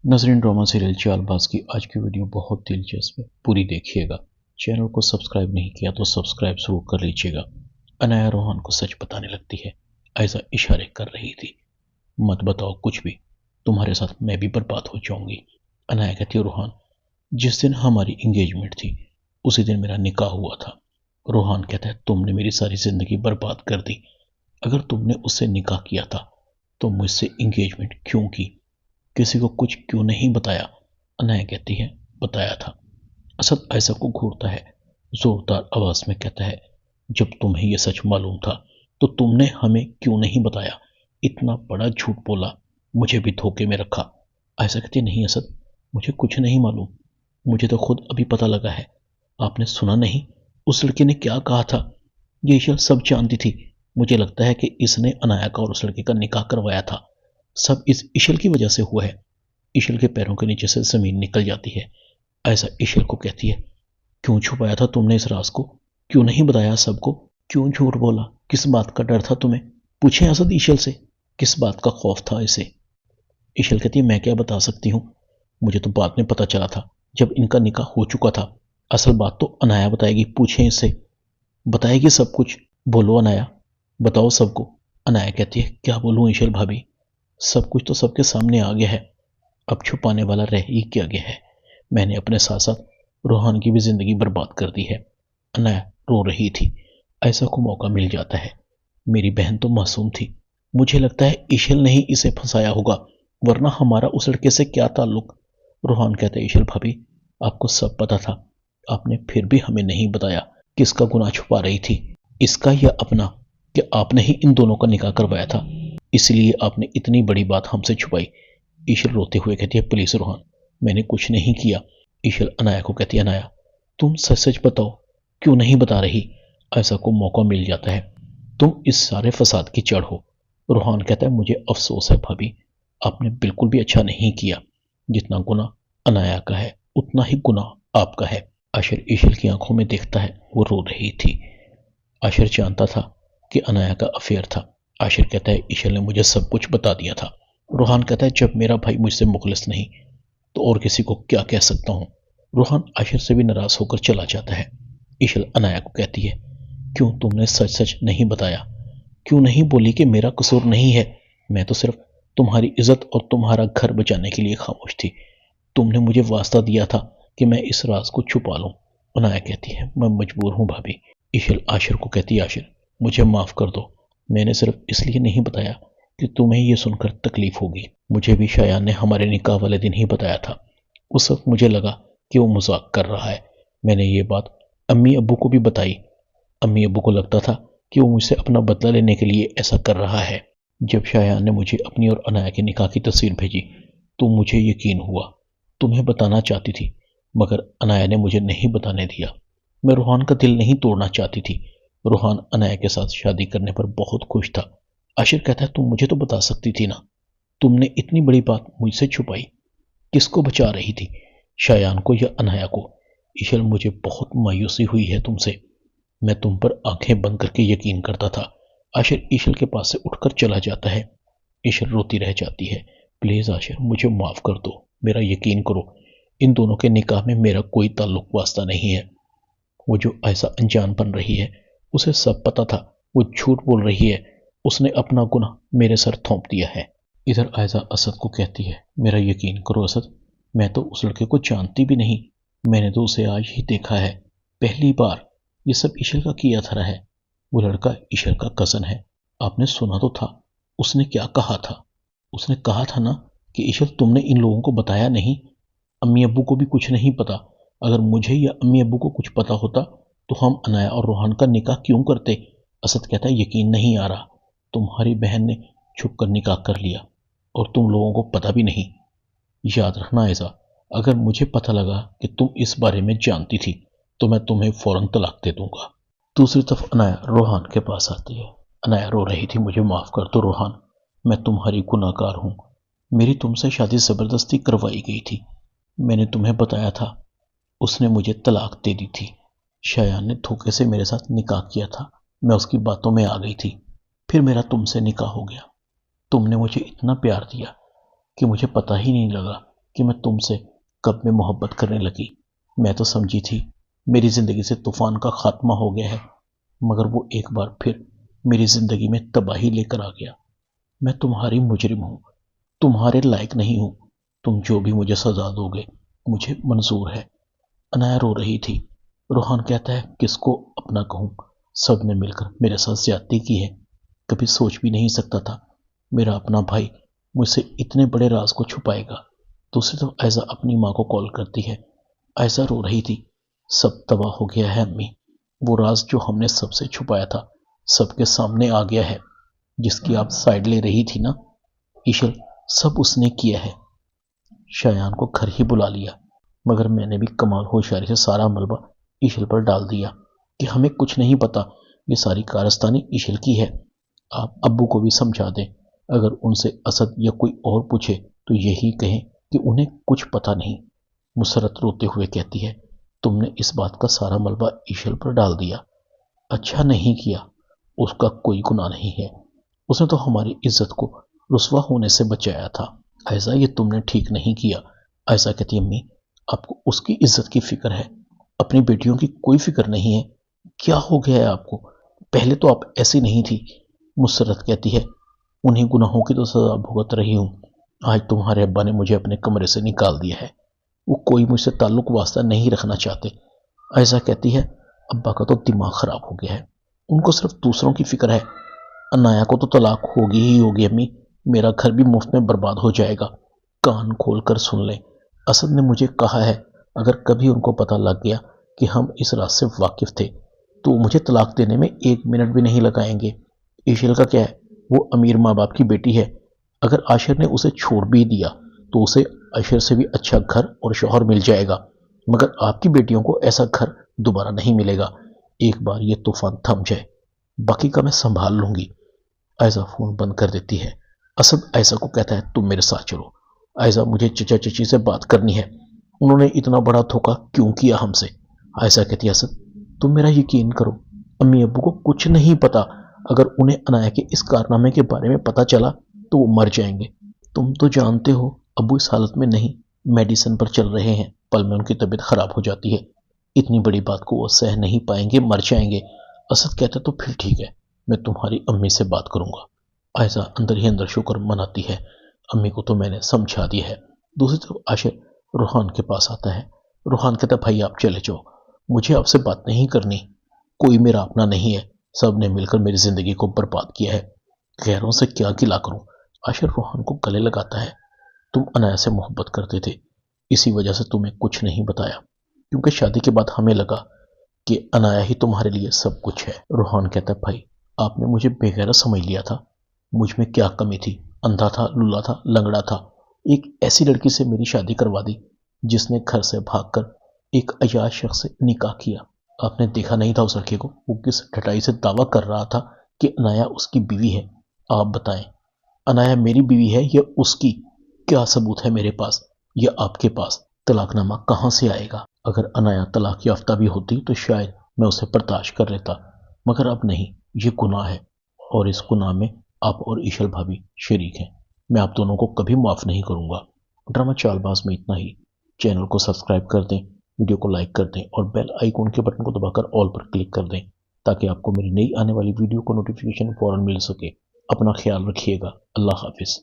Nazreen drama serial چال باز کی آج کی ویڈیو بہت دلچسپ ہے، پوری دیکھیے گا۔ چینل کو سبسکرائب نہیں کیا تو سبسکرائب ضرور کر لیجیے گا۔ انایا روحان کو سچ بتانے لگتی ہے۔ ایسا اشارے کر رہی تھی، مت بتاؤ کچھ بھی، تمہارے ساتھ میں بھی برباد ہو جاؤں گی۔ انایا کہتی ہے روحان، جس دن ہماری انگیجمنٹ تھی اسی دن میرا نکاح ہوا تھا۔ روحان کہتا ہے تم نے میری ساری زندگی برباد کر دی۔ اگر تم نے اس سے نکاح کیا تھا تو مجھ سے انگیجمنٹ کیوں کی؟ کسی کو کچھ کیوں نہیں بتایا؟ انایا کہتی ہے بتایا تھا۔ اسد ایسا کو گھورتا ہے، زوردار آواز میں کہتا ہے جب تمہیں یہ سچ معلوم تھا تو تم نے ہمیں کیوں نہیں بتایا؟ اتنا بڑا جھوٹ بولا، مجھے بھی دھوکے میں رکھا۔ ایسا کہتی نہیں اسد، مجھے کچھ نہیں معلوم، مجھے تو خود ابھی پتہ لگا ہے۔ آپ نے سنا نہیں اس لڑکے نے کیا کہا تھا؟ یہ عشل سب جانتی تھی۔ مجھے لگتا ہے کہ اس نے انایا کا اور اس لڑکے کا نکاح کروایا تھا۔ سب اس عشل کی وجہ سے ہوا ہے۔ عشل کے پیروں کے نیچے سے زمین نکل جاتی ہے۔ ایسا عشل کو کہتی ہے کیوں چھپایا تھا تم نے اس راز کو؟ کیوں نہیں بتایا سب کو؟ کیوں جھوٹ بولا؟ کس بات کا ڈر تھا تمہیں؟ پوچھیں اسد عشل سے، کس بات کا خوف تھا اسے؟ عشل کہتی ہے میں کیا بتا سکتی ہوں، مجھے تو بعد میں پتا چلا تھا جب ان کا نکاح ہو چکا تھا۔ اصل بات تو انایا بتائے گی، پوچھیں اس سے، بتائے گی سب کچھ۔ بولو انایا، بتاؤ سب کو۔ انایا کہتی ہے کیا بولوں عشل بھابھی، سب کچھ تو سب کے سامنے آ گیا ہے، اب چھپانے والا رہ ہی کیا گیا ہے۔ میں نے اپنے ساتھ ساتھ روحان کی بھی زندگی برباد کر دی ہے۔ انایا رو رہی تھی۔ ایسا کو موقع مل جاتا ہے، میری بہن تو معصوم تھی، مجھے لگتا ہے عشل نے ہی اسے پھنسایا ہوگا، ورنہ ہمارا اس لڑکے سے کیا تعلق؟ روحان کہتا ہے عشل بھابھی آپ کو سب پتا تھا، آپ نے پھر بھی ہمیں نہیں بتایا۔ کس کا گناہ چھپا رہی تھی، اس کا یا اپنا، کہ آپ نے ہی ان دونوں کا نکاح کروایا تھا، اس لیے آپ نے اتنی بڑی بات ہم سے چھپائی۔ عشل روتے ہوئے کہتی ہے پلیز روحان، میں نے کچھ نہیں کیا۔ عشل انایا کو کہتی ہے انایا تم سچ سچ بتاؤ، کیوں نہیں بتا رہی؟ ایسا کو موقع مل جاتا ہے، تم اس سارے فساد کی جڑ ہو۔ روحان کہتا ہے مجھے افسوس ہے بھابھی، آپ نے بالکل بھی اچھا نہیں کیا، جتنا گناہ انایا کا ہے اتنا ہی گناہ آپ کا ہے۔ عاشر عشل کی آنکھوں میں دیکھتا ہے، وہ رو رہی تھی۔ عاشر جانتا تھا کہ انایا کا افیئر تھا۔ عاشر کہتا ہے عشل نے مجھے سب کچھ بتا دیا تھا۔ روحان کہتا ہے جب میرا بھائی مجھ سے مخلص نہیں تو اور کسی کو کیا کہہ سکتا ہوں؟ روحان عاشر سے بھی ناراض ہو کر چلا جاتا ہے۔ عشل انایا کو کہتی ہے کیوں تم نے سچ سچ نہیں بتایا؟ کیوں نہیں بولی کہ میرا قصور نہیں ہے؟ میں تو صرف تمہاری عزت اور تمہارا گھر بچانے کے لیے خاموش تھی، تم نے مجھے واسطہ دیا تھا کہ میں اس راز کو چھپا لوں۔ انایا کہتی ہے میں مجبور ہوں بھابھی۔ عشل عاشر کو کہتی ہے عاشر مجھے معاف کر دو، میں نے صرف اس لیے نہیں بتایا کہ تمہیں یہ سن کر تکلیف ہوگی۔ مجھے بھی شایان نے ہمارے نکاح والے دن ہی بتایا تھا، اس وقت مجھے لگا کہ وہ مذاق کر رہا ہے۔ میں نے یہ بات امی ابو کو بھی بتائی، امی ابو کو لگتا تھا کہ وہ مجھ سے اپنا بدلہ لینے کے لیے ایسا کر رہا ہے۔ جب شایان نے مجھے اپنی اور انایا کے نکاح کی تصویر بھیجی تو مجھے یقین ہوا، تمہیں بتانا چاہتی تھی مگر انایا نے مجھے نہیں بتانے دیا۔ میں روحان کا دل نہیں توڑنا چاہتی تھی، روحان انایا کے ساتھ شادی کرنے پر بہت خوش تھا۔ عاشر کہتا ہے تم مجھے تو بتا سکتی تھی نا، تم نے اتنی بڑی بات مجھ سے چھپائی، کس کو بچا رہی تھی، شایان کو یا انایا کو؟ عشل مجھے بہت مایوسی ہوئی ہے تم سے، میں تم پر آنکھیں بند کر کے یقین کرتا تھا۔ عاشر عشل کے پاس سے اٹھ کر چلا جاتا ہے۔ عشل روتی رہ جاتی ہے پلیز عاشر مجھے معاف کر دو، میرا یقین کرو، ان دونوں کے نکاح میں میرا کوئی تعلق واسطہ نہیں ہے۔ وہ جو ایسا انجان بن رہی ہے اسے سب پتا تھا، وہ جھوٹ بول رہی ہے، اس نے اپنا گناہ میرے سر تھوپ دیا ہے۔ ادھر آئزہ اسد کو کہتی ہے میرا یقین کرو اسد، میں تو اس لڑکے کو جانتی بھی نہیں، میں نے تو اسے آج ہی دیکھا ہے، پہلی بار۔ یہ سب عشل کا کیا دھرا ہے، وہ لڑکا عشل کا کزن ہے۔ آپ نے سنا تو تھا اس نے کیا کہا تھا، اس نے کہا تھا نا کہ عشل تم نے ان لوگوں کو بتایا نہیں، امی ابو کو بھی کچھ نہیں پتا، اگر مجھے یا امی ابو کو کچھ پتا ہوتا تو ہم انایا اور روحان کا نکاح کیوں کرتے؟ اسد کہتا ہے یقین نہیں آ رہا، تمہاری بہن نے چھپ کر نکاح کر لیا اور تم لوگوں کو پتا بھی نہیں۔ یاد رکھنا ایسا، اگر مجھے پتہ لگا کہ تم اس بارے میں جانتی تھی تو میں تمہیں فوراً طلاق دے دوں گا۔ دوسری طرف انایا روحان کے پاس آتی ہے۔ انایا رو رہی تھی مجھے معاف کر دو روحان، میں تمہاری گناہ گار ہوں، میری تم سے شادی زبردستی کروائی گئی تھی، میں نے تمہیں بتایا تھا، اس نے مجھے طلاق دے دی تھی، شایان نے دھوکے سے میرے ساتھ نکاح کیا تھا، میں اس کی باتوں میں آ گئی تھی، پھر میرا تم سے نکاح ہو گیا، تم نے مجھے اتنا پیار دیا کہ مجھے پتہ ہی نہیں لگا کہ میں تم سے کب میں محبت کرنے لگی۔ میں تو سمجھی تھی میری زندگی سے طوفان کا خاتمہ ہو گیا ہے، مگر وہ ایک بار پھر میری زندگی میں تباہی لے کر آ گیا۔ میں تمہاری مجرم ہوں، تمہارے لائق نہیں ہوں۔ تم جو بھی مجھے سزا دو گے مجھے منظور ہے۔ عنایا رو رہی تھی۔ روحان کہتا ہے کس کو اپنا کہوں، سب نے مل کر میرے ساتھ زیادتی کی ہے۔ کبھی سوچ بھی نہیں سکتا تھا میرا اپنا بھائی مجھ سے اتنے بڑے راز کو چھپائے گا۔ دوسری طرف عائزہ اپنی ماں کو کال کرتی ہے۔ عائزہ رو رہی تھی۔ سب تباہ ہو گیا ہے امی، وہ راز جو ہم نے سب سے چھپایا تھا سب کے سامنے آ گیا ہے۔ جس کی آپ سائڈ لے رہی تھی نا، ایشل، سب اس نے کیا ہے۔ شایان کو گھر ہی بلا لیا، مگر میں نے بھی کمال ہوشیاری سے سارا ملبہ ایشل پر ڈال دیا کہ ہمیں کچھ نہیں پتا، یہ ساری کارستانی ایشل کی ہے۔ آپ ابو کو بھی سمجھا دیں، اگر ان سے اسد یا کوئی اور پوچھے تو یہی کہیں کہ انہیں کچھ پتا نہیں۔ مسرت روتے ہوئے کہتی ہے تم نے اس بات کا سارا ملبہ ایشل پر ڈال دیا۔ اچھا نہیں کیا، اس کا کوئی گناہ نہیں ہے، اس نے تو ہماری عزت کو رسوا ہونے سے بچایا تھا۔ عائزہ یہ تم نے ٹھیک نہیں کیا۔ عائزہ کہتی امی آپ کو اس کی عزت کی فکر ہے، اپنی بیٹیوں کی کوئی فکر نہیں ہے۔ کیا ہو گیا ہے آپ کو؟ پہلے تو آپ ایسی نہیں تھی۔ مسرت کہتی ہے انہیں گناہوں کی تو سزا بھگت رہی ہوں۔ آج تمہارے ابا نے مجھے اپنے کمرے سے نکال دیا ہے، وہ کوئی مجھ سے تعلق واسطہ نہیں رکھنا چاہتے۔ عائزہ کہتی ہے ابا کا تو دماغ خراب ہو گیا ہے، ان کو صرف دوسروں کی فکر ہے۔ عنایا کو تو طلاق ہوگی ہی ہوگی امی، میرا گھر بھی مفت میں برباد ہو جائے گا۔ کان کھول کر سن لیں، اسد نے مجھے کہا ہے اگر کبھی ان کو پتہ لگ گیا کہ ہم اس راز سے واقف تھے تو وہ مجھے طلاق دینے میں 1 منٹ بھی نہیں لگائیں گے۔ ایشل کا کیا ہے، وہ امیر ماں باپ کی بیٹی ہے، اگر عاشر نے اسے چھوڑ بھی دیا تو اسے عاشر سے بھی اچھا گھر اور شوہر مل جائے گا، مگر آپ کی بیٹیوں کو ایسا گھر دوبارہ نہیں ملے گا۔ ایک بار یہ طوفان تھم جائے باقی کا میں سنبھال لوں گی۔ عائزہ فون بند کر دیتی ہے۔ اسد عائزہ کو کہتا ہے تم میرے ساتھ چلو، عائزہ مجھے چچا چچی سے بات کرنی ہے، انہوں نے اتنا بڑا دھوکہ کیوں کیا ہم سے؟ عائزہ کہتی ہے اسد تم میرا یقین کرو، امی ابو کو کچھ نہیں پتا، اگر انہیں عنایا کے اس کارنامے کے بارے میں پتا چلا تو وہ مر جائیں گے۔ تم تو جانتے ہو ابو اس حالت میں نہیں، میڈیسن پر چل رہے ہیں، پل میں ان کی طبیعت خراب ہو جاتی ہے، اتنی بڑی بات کو وہ سہ نہیں پائیں گے، مر جائیں گے۔ اسد کہتا تو پھر ٹھیک ہے، میں تمہاری امی سے بات کروں گا۔ عائزہ اندر ہی اندر شکر مناتی ہے، امی کو تو میں نے سمجھا دیا ہے۔ دوسری طرف عاشر روحان کے پاس آتا ہے۔ روحان کہتا ہے بھائی آپ چلے جاؤ، مجھے آپ سے بات نہیں کرنی، کوئی میرا اپنا نہیں ہے، سب نے مل کر میری زندگی کو برباد کیا ہے، غیروں سے کیا گلہ کروں۔ عاشر روحان کو گلے لگاتا ہے تم عنایا سے محبت کرتے تھے، اسی وجہ سے تمہیں کچھ نہیں بتایا، کیونکہ شادی کے بعد ہمیں لگا کہ عنایا ہی تمہارے لیے سب کچھ ہے۔ روحان کہتا ہے بھائی آپ نے مجھے بے غیرت سمجھ لیا تھا، مجھ میں کیا کمی تھی؟ اندھا تھا، لولا تھا، لنگڑا تھا، ایک ایسی لڑکی سے میری شادی کروا دی جس نے گھر سے بھاگ کر ایک عیاش شخص سے نکاح کیا۔ آپ نے دیکھا نہیں تھا اس لڑکے کو، وہ کس ڈھٹائی سے دعویٰ کر رہا تھا کہ عنایا اس کی بیوی ہے۔ آپ بتائیں عنایا میری بیوی ہے یا اس کی؟ کیا ثبوت ہے میرے پاس یا آپ کے پاس؟ طلاق نامہ کہاں سے آئے گا؟ اگر عنایا طلاق یافتہ بھی ہوتی تو شاید میں اسے برداشت کر لیتا، مگر اب نہیں، یہ گناہ ہے، اور اس گناہ میں آپ اور ایشل بھابی شریک ہیں، میں آپ دونوں کو کبھی معاف نہیں کروں گا۔ ڈرامہ چال باز میں اتنا ہی۔ چینل کو سبسکرائب کر دیں، ویڈیو کو لائک کر دیں اور بیل آئیکن کے بٹن کو دبا کر آل پر کلک کر دیں تاکہ آپ کو میری نئی آنے والی ویڈیو کو نوٹیفیکیشن فوراً مل سکے۔ اپنا خیال رکھیے گا۔ اللہ حافظ۔